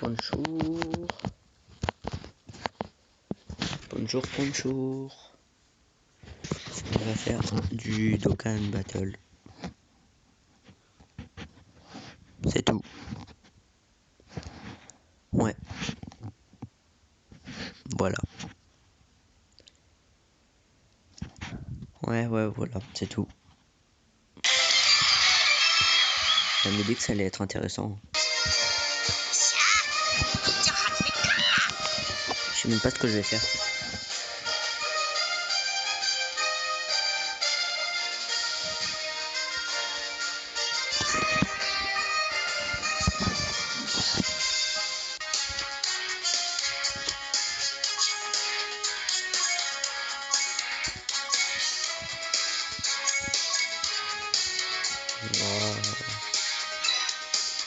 Bonjour. Bonjour, bonjour. On va faire du Dokkan Battle. C'est tout. Ouais. Voilà. Ouais, voilà, c'est tout. Elle me dit que ça allait être intéressant. Je sais même pas ce que je vais faire.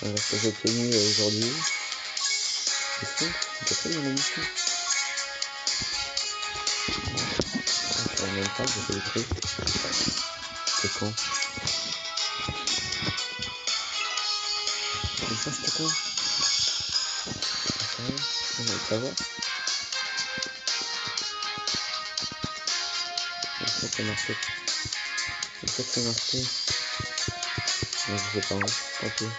Voilà ce que j'ai obtenu aujourd'hui. C'est pas bien l'émission. Je ne même pas, j'ai fait le truc. C'est quand? Mais ça c'était quand? Sérieux? On va le savoir. Le fait marqué. Le fait c'est marqué. Non, je sais pas, hein. Tant pis.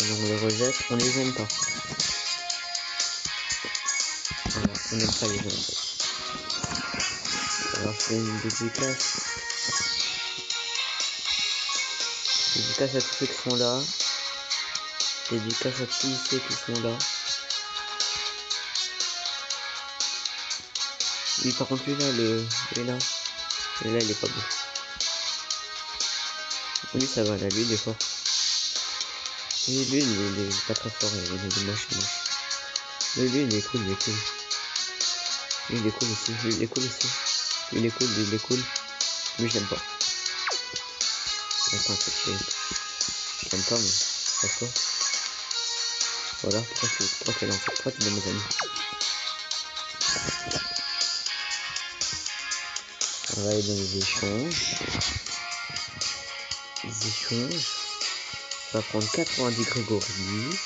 On les rejette, on les aime pas. Voilà, on n'aime pas les gens en fait. Alors je fais une dédicace. Dédicace à tous ceux qui sont là. Dédicace à tous ceux qui sont là. Oui, par contre lui là, il est pas beau. Lui ça va là, lui il est fort. Lui il est pas très fort, il est moche. Lui il est cool, Lui il est cool aussi, Lui il est cool. Lui je l'aime pas. Attends, je l'aime pas mais pourquoi? Voilà, pourquoi tu lances? Pourquoi tu donnes mes amis? On va aller dans les échanges. On va prendre 90 Grégory.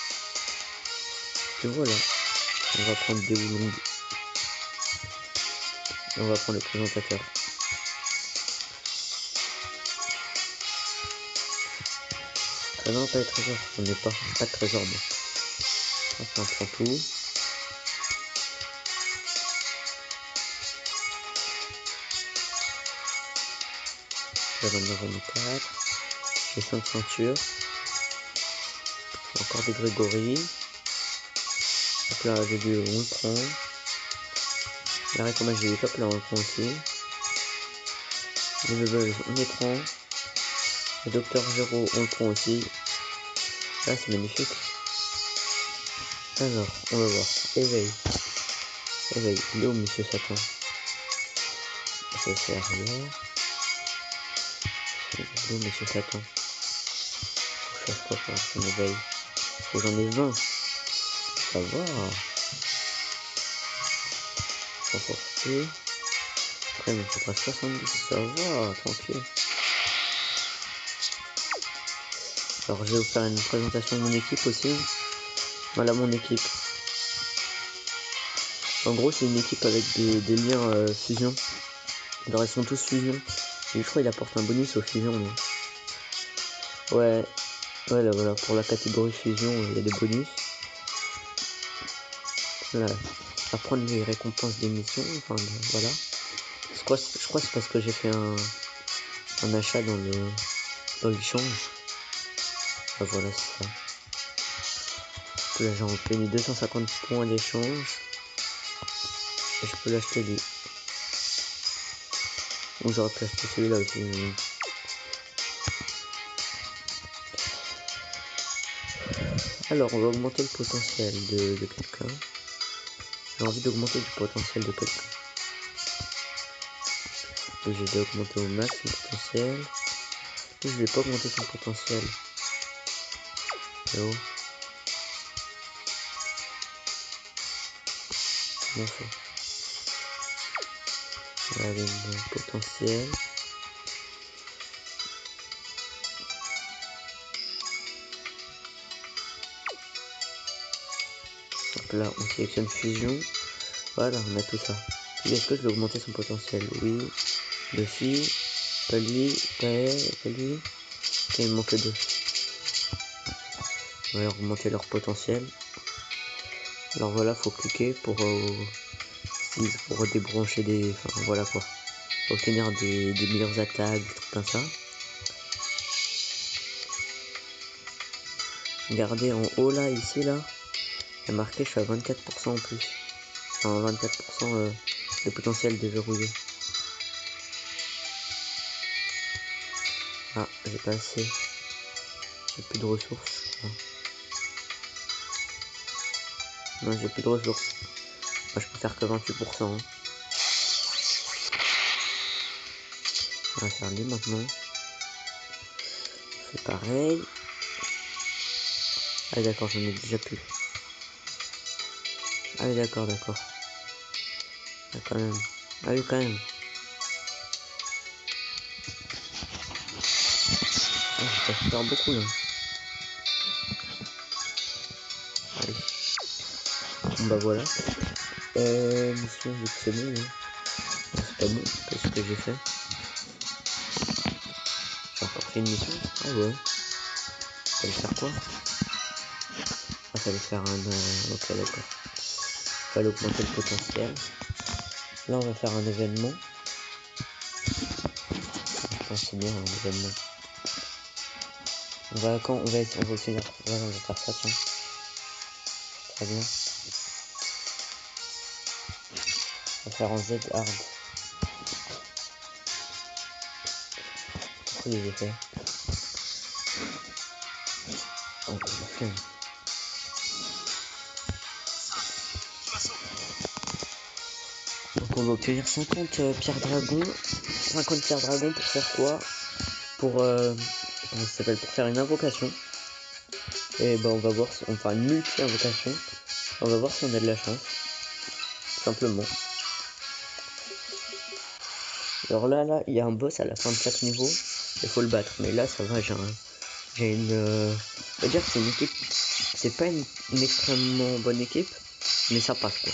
Et voilà. On va prendre des Oulong. Et on va prendre le présentateur. Ah non, pas les trésors. On n'est pas de trésor, moi. Hop, on prend tout. Là, maintenant, j'en ai 4. J'ai 5 ceintures. Encore des Grégory. Hop là, j'ai vu, on le prend. La récommence, j'ai eu, hop là, on le prend aussi. Les bubbles, on les prend. Le docteur Gero, on le prend aussi. Là, c'est magnifique. Alors, on va voir. Éveil. Il est où, monsieur Satan? Ça sert à rien. Il est où, monsieur Satan? Faut que je fasse quoi pour son éveil? Faut que j'en ai 20. Ça va. Renforcer. Après, il me faudra 70. Ça va, tranquille. Alors, je vais vous faire une présentation de mon équipe aussi. Voilà mon équipe. En gros, c'est une équipe avec des liens fusion. Alors, ils sont tous fusion. Et je crois qu'il apporte un bonus aux fusions. Donc. Ouais, là, voilà. Pour la catégorie fusion, il y a des bonus. Voilà. À prendre les récompenses des missions. Enfin, voilà. Je crois que c'est parce que j'ai fait un achat dans l'échange. Ah, voilà, c'est ça. Là, j'ai obtenu 250 points d'échange. Et je peux l'acheter lui. Ou j'aurais pu acheter celui-là aussi. Mais... Alors, on va augmenter le potentiel de quelqu'un. J'ai envie d'augmenter le potentiel de quelqu'un. Et je vais augmenter au max son potentiel. Et je vais pas augmenter son potentiel. Oh. Comment on fait? Allez, mon potentiel. là, on sélectionne fusion. Voilà, on a tout ça. Est-ce que je vais augmenter son potentiel? Oui. Luffy. Pas lui. Pas elle. Pas lui. Ok, il me manque 2. On va augmenter leur potentiel. Alors voilà, faut cliquer pour débrancher des... Enfin voilà quoi. Obtenir des meilleures attaques, des trucs comme ça. Regardez en haut là, ici là. Il y a marqué je suis à 24% en plus. Enfin 24% de potentiel déverrouillé. Ah, j'ai pas assez. J'ai plus de ressources. Non, j'ai plus de ressources. Moi je peux faire que 28%. Hein. On va faire lui maintenant. C'est pareil. Ah d'accord, j'en ai déjà plus. Ah oui d'accord, d'accord. Ah quand même. Ah oui quand même. Ah, je peux faire beaucoup là. Allez. Bon bah voilà. Mission sélectionnée. Hein. C'est pas bon. Qu'est-ce que j'ai fait? J'ai encore fait une mission. Ah ouais. Ça allait faire quoi? Ah ça allait faire un... ok d'accord. Fallait augmenter le potentiel. Là on va faire un événement. Je pense que c'est bien un événement. On va quand on va finir. Voilà, on va faire ça tiens. Très bien. On va faire en Z hard. Pourquoi il est fait? Oh, putain. Donc on va obtenir 50 pierres dragon. 50 pierres dragon pour faire quoi? Pour comment ça s'appelle? Pour faire une invocation. Et ben on va voir si on fera une multi-invocation. On va voir si on a de la chance. Simplement. Alors là, il y a un boss à la fin de chaque niveau. Il faut le battre. Mais là, ça va, j'ai une... on va dire que c'est une équipe... C'est pas une extrêmement bonne équipe. Mais ça passe, quoi.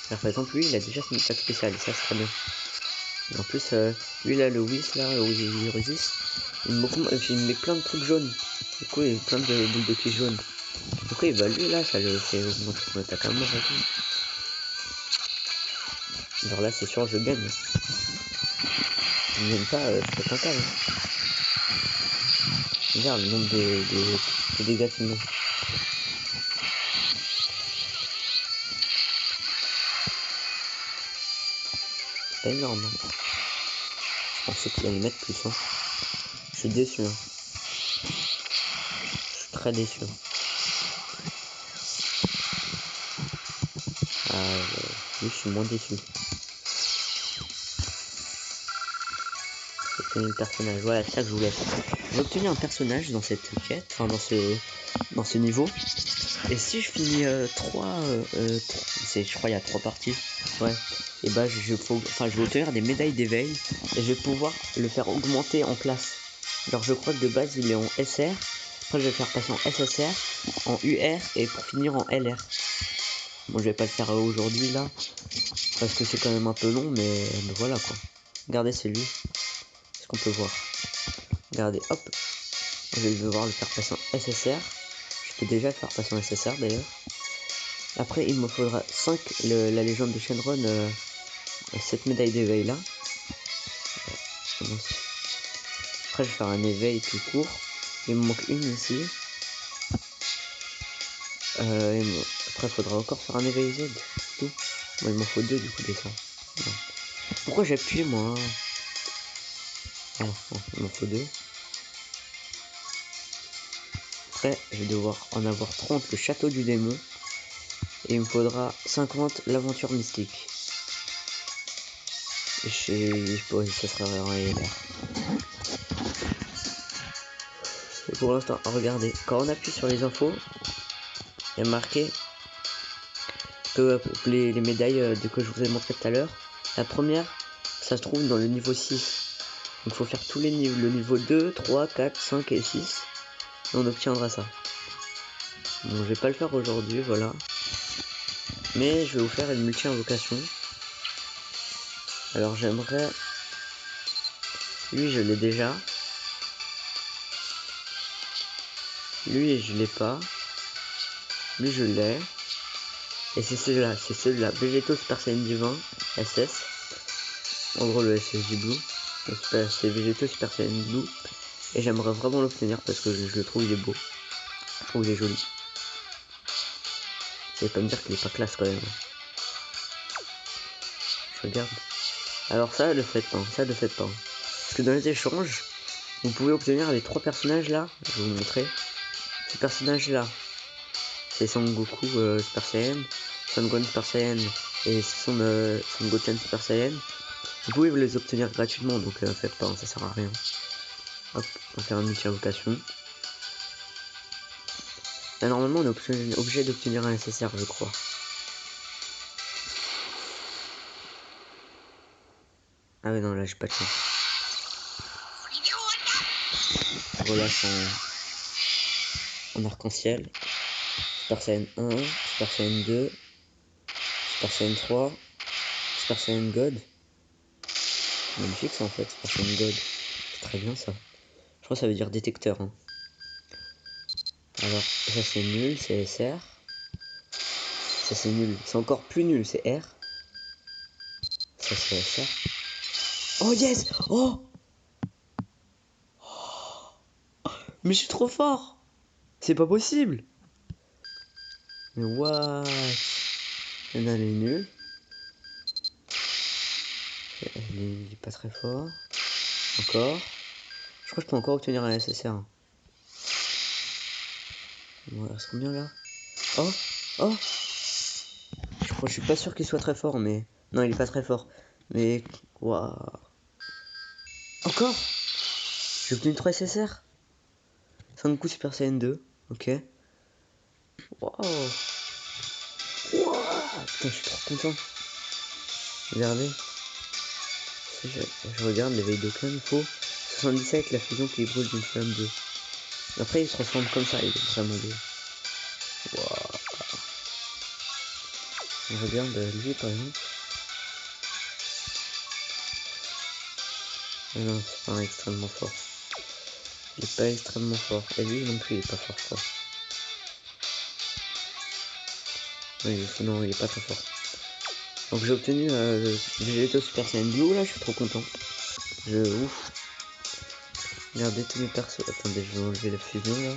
Alors, par exemple, lui, il a déjà son attaque spéciale. Et ça, c'est très bien. Et en plus, lui, là, le Whis, là, où il résiste, il me met plein de trucs jaunes. Du coup, il y a plein de boules de qui jaunes. Du coup, bah, lui, là, ça le fait augmenter son attaque à mort et tout. Alors là, c'est sûr, je gagne. Je ne gagne pas, je pète un câble. Regarde le nombre de dégâts qu'il met. C'est pas énorme. Hein. Je pensais qu'il allait mettre plus. Hein. Je suis déçu. Hein. Je suis très déçu. Hein. Oui, je suis moins déçu. J'ai obtenu le personnage. Voilà, c'est ça que je voulais. J'ai obtenu un personnage dans cette quête, enfin dans ce niveau. Et si je finis 3, je crois il y a 3 parties. Ouais. Et bah je vais obtenir des médailles d'éveil et je vais pouvoir le faire augmenter en classe. Alors je crois que de base il est en SR. Après je vais faire passer en SSR, en UR et pour finir en LR. Bon je vais pas le faire aujourd'hui là. Parce que c'est quand même un peu long mais voilà quoi. Regardez c'est lui. Ce qu'on peut voir. Regardez hop. Je vais devoir le faire passer en SSR. Je peux déjà le faire passer en SSR d'ailleurs. Après il me faudra 5 la légende de Shenron, cette médaille d'éveil là. Après je vais faire un éveil tout court. Il me manque une ici. Après il faudra encore faire un éveil Z. Tout. Bon, il m'en faut 2 du coup des ça. Non. Pourquoi j'ai appuyé moi hein. Ah, bon, il m'en faut 2. Après je vais devoir en avoir 30 le château du démon. Et il me faudra 50 l'aventure mystique. Et ça sera un LR. Et pour l'instant, regardez, quand on appuie sur les infos, il y a marqué que les médailles que je vous ai montré tout à l'heure, la première, ça se trouve dans le niveau 6. Donc il faut faire tous les niveaux, le niveau 2, 3, 4, 5 et 6. Et on obtiendra ça. Bon, je vais pas le faire aujourd'hui, voilà. Mais je vais vous faire une multi-invocation. Alors j'aimerais... Lui je l'ai déjà. Lui je l'ai pas. Lui je l'ai. Et c'est celui-là. Végéto Super Saiyan Divin SS. En gros le SSJ Blue. C'est Végéto Super Saiyan Blue. Et j'aimerais vraiment l'obtenir parce que je le trouve il est beau. Je trouve il est joli. Vous allez pas me dire qu'il est pas classe quand même. Je regarde. Alors ça le faites pas. Ça le faites pas. Parce que dans les échanges, vous pouvez obtenir les 3 personnages là. Je vais vous montrer. Ces personnages là. C'est Son Goku Super Saiyan, Son Gohan Super Saiyan et Son Goten Super Saiyan. Vous pouvez vous les obtenir gratuitement, donc faites pas, ça sert à rien. Hop, on va faire une multi-invocation. Là normalement on est obligé d'obtenir un SSR je crois. Ah ouais non là j'ai pas de chance. Je relâche en arc-en-ciel. Super Saiyan 1, Super Saiyan 2, Super Saiyan 3, Super Saiyan God. Magnifique ça en fait, Super Saiyan God. C'est très bien ça. Je crois que ça veut dire détecteur. Hein. Alors ça c'est nul, c'est SR. Ça c'est nul, c'est encore plus nul, c'est R. Ça c'est SR. Oh yes. Oh, mais je suis trop fort. C'est pas possible. Mais what? Il est nul. Il est pas très fort. Encore. Je crois que je peux encore obtenir un SSR. Bon, il reste combien là? Oh. Oh. Je suis pas sûr qu'il soit très fort, mais... Non, il est pas très fort. Mais... Waouh. Encore. J'ai obtenu 3 SSR. Son coup Super Saiyan 2. Ok. Waouh. Putain, je suis trop content. Regardez. Si je regarde l'éveil d'Okan, il faut 77 la fusion qui brûle d'une flamme bleue. Après il se transforme comme ça, il est vraiment beau. Waouh. On regarde lui par exemple. Ah non, c'est pas extrêmement fort. Il est pas extrêmement fort. Et lui non plus il est pas fort quoi. Oui, non, il est pas très fort. Donc j'ai obtenu le Végéto Super Saiyan Blue là, je suis trop content. Ouf. Regardez tous mes persos. Attendez, je vais enlever la fusion là.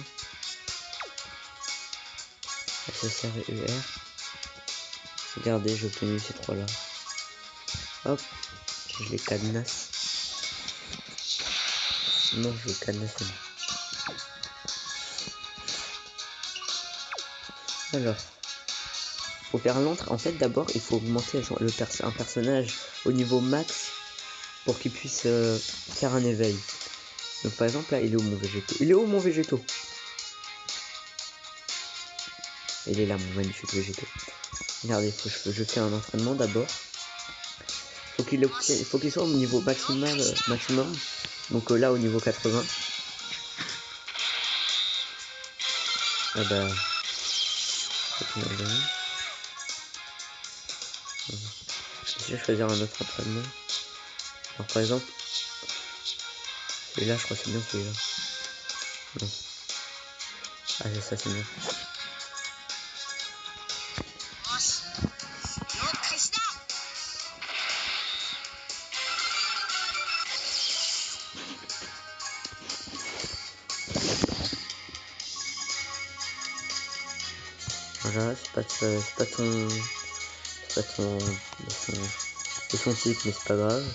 SSR et UR. Regardez, j'ai obtenu ces 3 là. Hop, je les cadenasse. Non, je les cadenasse. Alors, pour faire l'entrée, en fait, d'abord, il faut augmenter un personnage au niveau max pour qu'il puisse faire un éveil. Donc, par exemple, là, il est où mon végéto? Il est où mon végéto? Il est là, mon magnifique végéto. Regardez, je fais un entraînement d'abord. Faut qu'il soit au niveau maximum. Donc là, au niveau 80. Ah bah... Je vais choisir un autre entraînement. Alors par exemple, celui-là, je crois que c'est bien celui-là. Non. Ah, ça c'est bien. Voilà, c'est pas son type, mais c'est pas grave.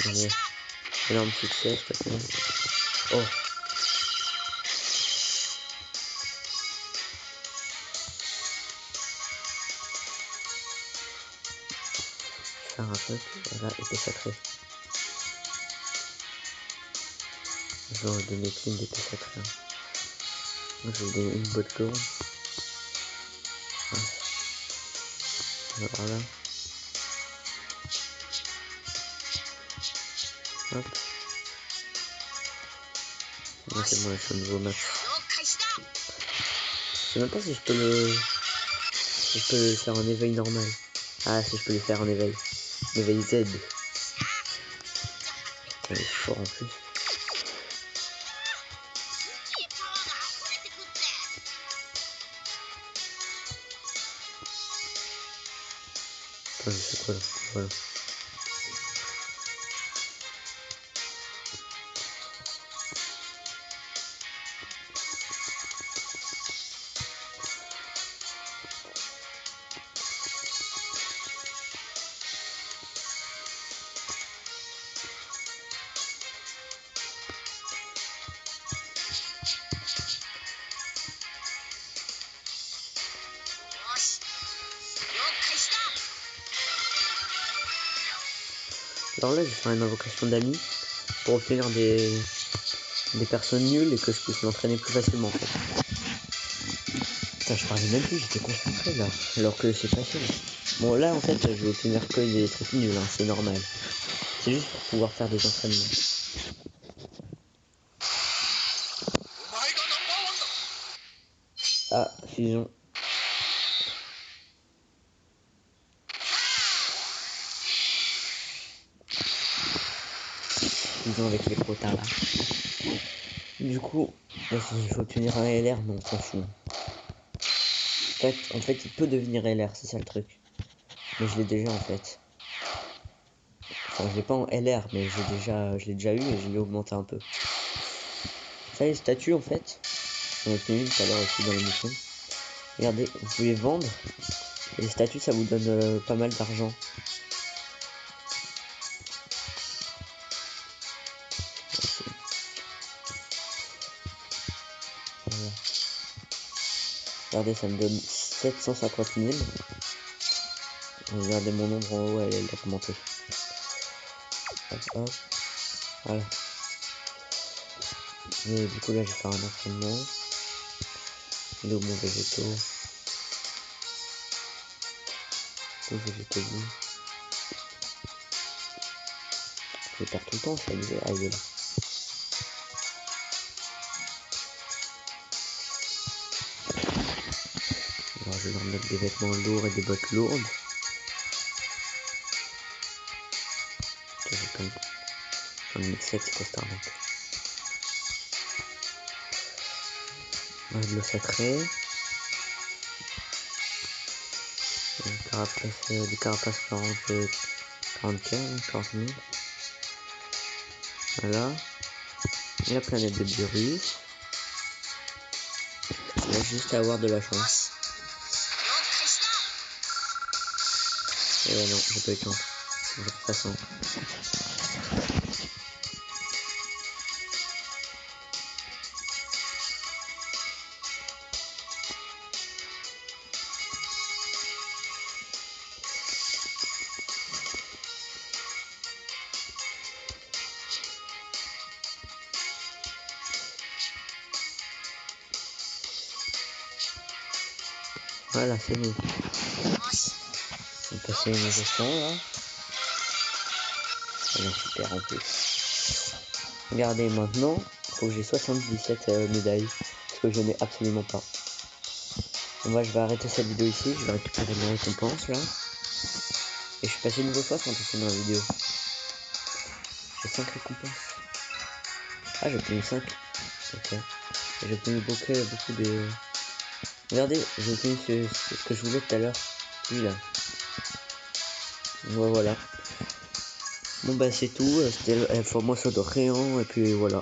Allez, énorme succès, s'il te plaît. Oh. Faire un truc, voilà, épée sacrée. Je vais donner qu'une d'épée sacrée. Moi, je vais donner une botte lourde. Voilà. Hop. Là c'est bon, là je suis au niveau max. Je sais même pas si je peux le... Si je peux le faire en éveil normal. Ah si je peux le faire en éveil. Éveil Z. Il est fort en plus. Attends, je sais quoi là. Voilà. Alors là je vais faire une invocation d'amis pour obtenir des personnes nulles et que je puisse m'entraîner plus facilement en fait. Putain je parlais même plus, j'étais concentré là, alors que c'est facile. Bon là en fait je vais obtenir que des trucs nuls, hein, c'est normal. C'est juste pour pouvoir faire des entraînements. Ah, fusion. Fusion avec les potins là. Du coup, là, si il faut obtenir un LR, non, on s'en fout. En fait, il peut devenir LR, c'est ça le truc. Mais je l'ai déjà en fait. Enfin, je l'ai pas en LR, mais je l'ai déjà eu et je l'ai augmenté un peu. Ça, les statues en fait, on a obtenu une tout à l'heure aussi dans l'émission. Regardez, vous pouvez vendre. Et les statues, ça vous donne pas mal d'argent. Voilà. Regardez, ça me donne 750 000. Regardez mon nombre en haut, elle a augmenté. Hop, hop. Voilà. Et du coup là je vais faire un entraînement. Il est où mon végétaux? Le végétaux lui. Je perds tout le temps ça, il est... Ah il est là. Alors je vais leur mettre des vêtements lourds et des bottes lourdes. J'en ai mis 7, c'est quoi cette arnaque? De l'eau sacrée. Des carapaces 40 000. Voilà. Et la planète de virus. Il y a juste à avoir de la chance. Et ouais, non, j'ai pas eu de chance. De toute façon. Voilà, c'est bon. On va passer au niveau 100 là. Elle est super en plus. Regardez maintenant, faut que j'ai 77 médailles. Parce que je n'ai absolument pas. Bon bah je vais arrêter cette vidéo ici, je vais récupérer mes récompenses là. Et je suis passé niveau 60 aussi dans la vidéo. J'ai 5 récompenses. Ah j'ai obtenu 5. Ok. J'ai obtenu beaucoup de... Regardez, j'ai obtenu ce que je voulais tout à l'heure. Lui là. Bon, voilà. Bon bah c'est tout, c'était le format d'Océan et puis voilà.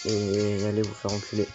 Et allez vous faire enculer.